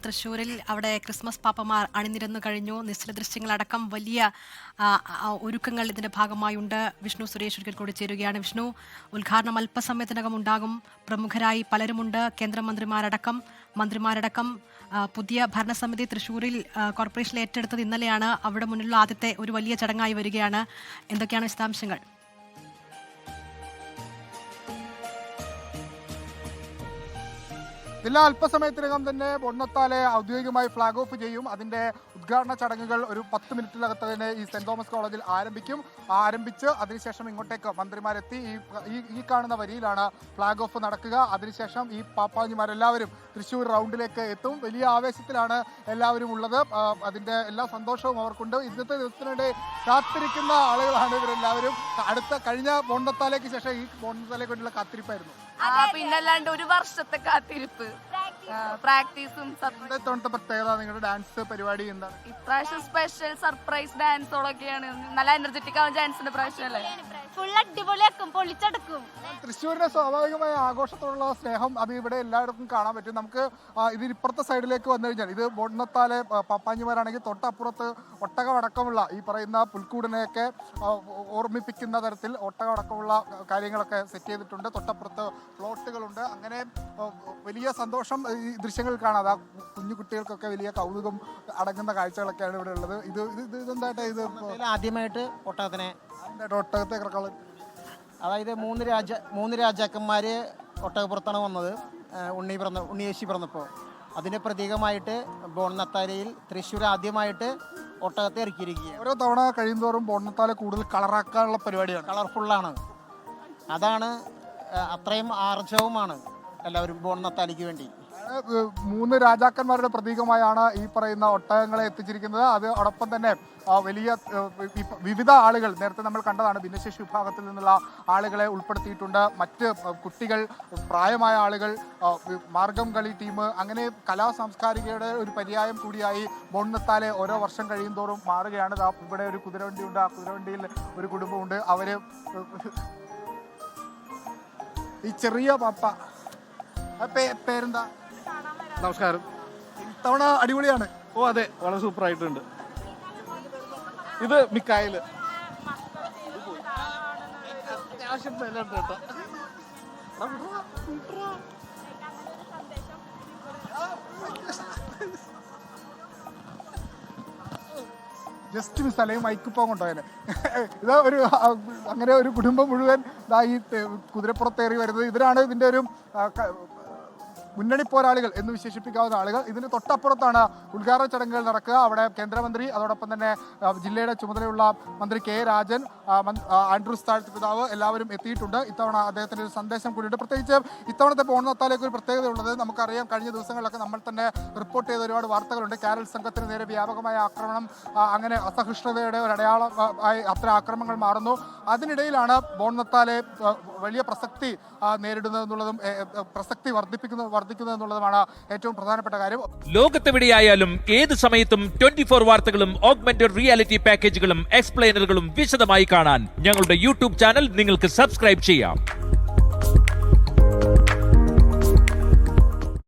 തൃശ്ശൂരിൽ അവിടെ ക്രിസ്മസ് പാപ്പമാർ അണിനിരന്നു കഴിഞ്ഞു. നിശ്ചല ദൃശ്യങ്ങളടക്കം വലിയ ഒരുക്കങ്ങൾ ഇതിന്റെ ഭാഗമായുണ്ട്. വിഷ്ണു സുരേഷ് ഒരിക്കൽ കൂടി ചേരുകയാണ്. വിഷ്ണു, ഉദ്ഘാടനം അല്പസമയത്തിനകം ഉണ്ടാകും. പ്രമുഖരായി പലരുമുണ്ട്. മന്ത്രിമാരടക്കം പുതിയ ഭരണസമിതി തൃശ്ശൂരിൽ കോർപ്പറേഷനിൽ ഏറ്റെടുത്തത് ഇന്നലെയാണ്. അവിടെ മുന്നിലുള്ള ആദ്യത്തെ ഒരു വലിയ ചടങ്ങായി വരികയാണ്. എന്തൊക്കെയാണ് വിശദാംശങ്ങൾ? ജില്ലാ അല്പസമയത്തിനകം തന്നെ പൊണ്ണത്താലെ ഔദ്യോഗികമായി ഫ്ലാഗ് ഓഫ് ചെയ്യും. അതിന്റെ ഉദ്ഘാടന ചടങ്ങുകൾ ഒരു 10 മിനിറ്റിനകത്ത് തന്നെ ഈ സെന്റ് തോമസ് കോളേജിൽ ആരംഭിച്ച് അതിനുശേഷം ഇങ്ങോട്ടേക്ക് മന്ത്രിമാരെത്തി ഈ കാണുന്ന വരിയിലാണ് ഫ്ലാഗ് ഓഫ് നടക്കുക. അതിനുശേഷം ഈ പാപ്പാജിമാരെല്ലാവരും തൃശ്ശൂർ റൗണ്ടിലേക്ക് എത്തും. വലിയ ആവേശത്തിലാണ് എല്ലാവരും ഉള്ളത്. അതിന്റെ എല്ലാ സന്തോഷവും അവർക്കുണ്ട്. ഇന്നത്തെ ദിവസത്തിനിടെ കാത്തിരിക്കുന്ന ആളുകളാണ് ഇവരെല്ലാവരും. കഴിഞ്ഞ പൊണ്ണത്താലേക്ക് ശേഷം ഈ പൊണ്ണത്താലേക്ക് വേണ്ടിയുള്ള കാത്തിരിപ്പായിരുന്നു. പിന്നല്ലാണ്ട് ഒരു വർഷത്തെ കാത്തിരിപ്പ്, പ്രാക്ടീസും. പ്രത്യേകത നിങ്ങളുടെ ഡാൻസ് പരിപാടി എന്താണ്? ഇപ്രാവശ്യം സ്പെഷ്യൽ സർപ്രൈസ് ഡാൻസുകളൊക്കെയാണ്. നല്ല എനർജറ്റിക് ആവും ഡാൻസിന്റെ പ്രാവശ്യം അല്ലേ? ഫുൾ അടിപൊളിയാക്കും, പൊളിച്ചടക്കും. തൃശ്ശൂരിന്റെ സ്വാഭാവികമായ ആഘോഷത്തോടുള്ള സ്നേഹം അത് ഇവിടെ എല്ലായിടത്തും കാണാൻ പറ്റും. നമുക്ക് ഇതിപ്പുറത്തെ സൈഡിലേക്ക് വന്നു കഴിഞ്ഞാൽ ഇത് ബോണ്ണത്താലെ പാപ്പാഞ്ഞിമാരാണെങ്കിൽ തൊട്ടപ്പുറത്ത് ഒട്ടകമടക്കമുള്ള ഈ പറയുന്ന പുൽക്കൂടിനെയൊക്കെ ഓർമ്മിപ്പിക്കുന്ന തരത്തിൽ ഒട്ടകമടക്കമുള്ള കാര്യങ്ങളൊക്കെ സെറ്റ് ചെയ്തിട്ടുണ്ട്. തൊട്ടപ്പുറത്ത് ഫ്ലോട്ടുകളുണ്ട്. അങ്ങനെ വലിയ സന്തോഷം ഈ ദൃശ്യങ്ങൾ കാണാതെ ആ കുഞ്ഞു കുട്ടികൾക്കൊക്കെ വലിയ കൗതുകം അടങ്ങുന്ന കാഴ്ചകളൊക്കെയാണ് ഇവിടെ ഉള്ളത്. ഇതെന്തായിട്ട് ഇത് ആദ്യമായിട്ട് ഒട്ടകത്തെ കിടക്കാനുള്ള അതായത് മൂന്ന് രാജാക്കന്മാര് ഒട്ടകപ്പുറത്താണ് വന്നത്. ഉണ്ണിയേശി പിറന്നപ്പോൾ അതിന്റെ പ്രതീകമായിട്ട് ബോണ്ണത്താലയിൽ തൃശ്ശൂർ ആദ്യമായിട്ട് ഒട്ടകത്തെ ഇറക്കിയിരിക്കുകയാണ്. ഓരോ തവണ കഴിയുന്തോറും ബോണ്ണത്താല കൂടുതൽ കളറാക്കാനുള്ള പരിപാടിയാണ്. കളർഫുള്ളാണ്. അതാണ് അത്രയും ആർജവുമാണ് എല്ലാവരും ബോണ്ണത്താലിക്ക് വേണ്ടി. 3 രാജാക്കന്മാരുടെ പ്രതീകമായാണ് ഈ പറയുന്ന ഒട്ടകങ്ങളെ എത്തിച്ചിരിക്കുന്നത്. അതോടൊപ്പം തന്നെ വലിയ വിവിധ ആളുകൾ നേരത്തെ നമ്മൾ കണ്ടതാണ്. ഭിന്നശേഷി വിഭാഗത്തിൽ നിന്നുള്ള ആളുകളെ ഉൾപ്പെടുത്തിയിട്ടുണ്ട്. മറ്റ് കുട്ടികൾ, പ്രായമായ ആളുകൾ, മാർഗം കളി ടീം, അങ്ങനെ കലാ സാംസ്കാരികയുടെ ഒരു പര്യായം കൂടിയായി ബോണ്ണത്താലെ ഓരോ വർഷം കഴിയുന്തോറും മാറുകയാണ്. ഇവിടെ ഒരു കുതിരവണ്ടിയുണ്ട്. ആ കുതിരവണ്ടിയിൽ ഒരു കുടുംബമുണ്ട്. അവര് ഈ ചെറിയ പാപ്പ പേരെന്താ? നമസ്കാരം. ഇത്തവണ അടിപൊളിയാണ്. ഓ അതെ, വളരെ സൂപ്പർ ആയിട്ടുണ്ട്. ഇത് മിക്കായില് അത്യാവശ്യം കേട്ടോ. ജസ്റ്റ് മിസ് അല്ലെങ്കിൽ മൈക്കിപ്പം കൊണ്ടുപോയനെ. ഇത് അങ്ങനെ ഒരു കുടുംബം മുഴുവൻ ഈ കുതിരപ്പുറത്തേറി വരുന്നത്. ഇവരാണ് ഇതിൻ്റെ ഒരു മുന്നണി പോരാളികൾ എന്ന് വിശേഷിപ്പിക്കാവുന്ന ആളുകൾ. ഇതിന് തൊട്ടപ്പുറത്താണ് ഉദ്ഘാടന ചടങ്ങുകൾ നടക്കുക. അവിടെ കേന്ദ്രമന്ത്രി, അതോടൊപ്പം തന്നെ ജില്ലയുടെ ചുമതലയുള്ള മന്ത്രി കെ രാജൻ, ആൻഡ്രൂസ് താഴത്ത് പിതാവ് എല്ലാവരും എത്തിയിട്ടുണ്ട്. ഇത്തവണ അദ്ദേഹത്തിൻ്റെ ഒരു സന്ദേശം കൂടിയുണ്ട്. പ്രത്യേകിച്ച് ഇത്തവണത്തെ ബോണ്ണത്താലേക്ക് ഒരു പ്രത്യേകതയുള്ളത് നമുക്കറിയാം. കഴിഞ്ഞ ദിവസങ്ങളിലൊക്കെ നമ്മൾ തന്നെ റിപ്പോർട്ട് ചെയ്ത ഒരുപാട് വാർത്തകളുണ്ട്. കാരൽ സംഘത്തിന് നേരെ വ്യാപകമായ ആക്രമണം, അങ്ങനെ അസഹിഷ്ണുതയുടെ ഒരു അടയാളമായി അത്തരം ആക്രമണങ്ങൾ മാറുന്നു. അതിനിടയിലാണ് ബോണ്ണത്താലെ വലിയ പ്രസക്തി നേരിടുന്നതെന്നുള്ളതും പ്രസക്തി വർദ്ധിക്കുന്നതെന്നുള്ളതുമാണ് ഏറ്റവും പ്രധാനപ്പെട്ട കാര്യം. ലോകത്തെവിടെയായാലും ഏത് സമയത്തും 24 വാർത്തകളും ഓഗ്മെന്റഡ് റിയാലിറ്റി പാക്കേജുകളും എക്സ്പ്ലെയിനറുകളും വിശദമായി കാണാൻ ഞങ്ങളുടെ യൂട്യൂബ് ചാനൽ നിങ്ങൾക്ക് സബ്സ്ക്രൈബ് ചെയ്യാം.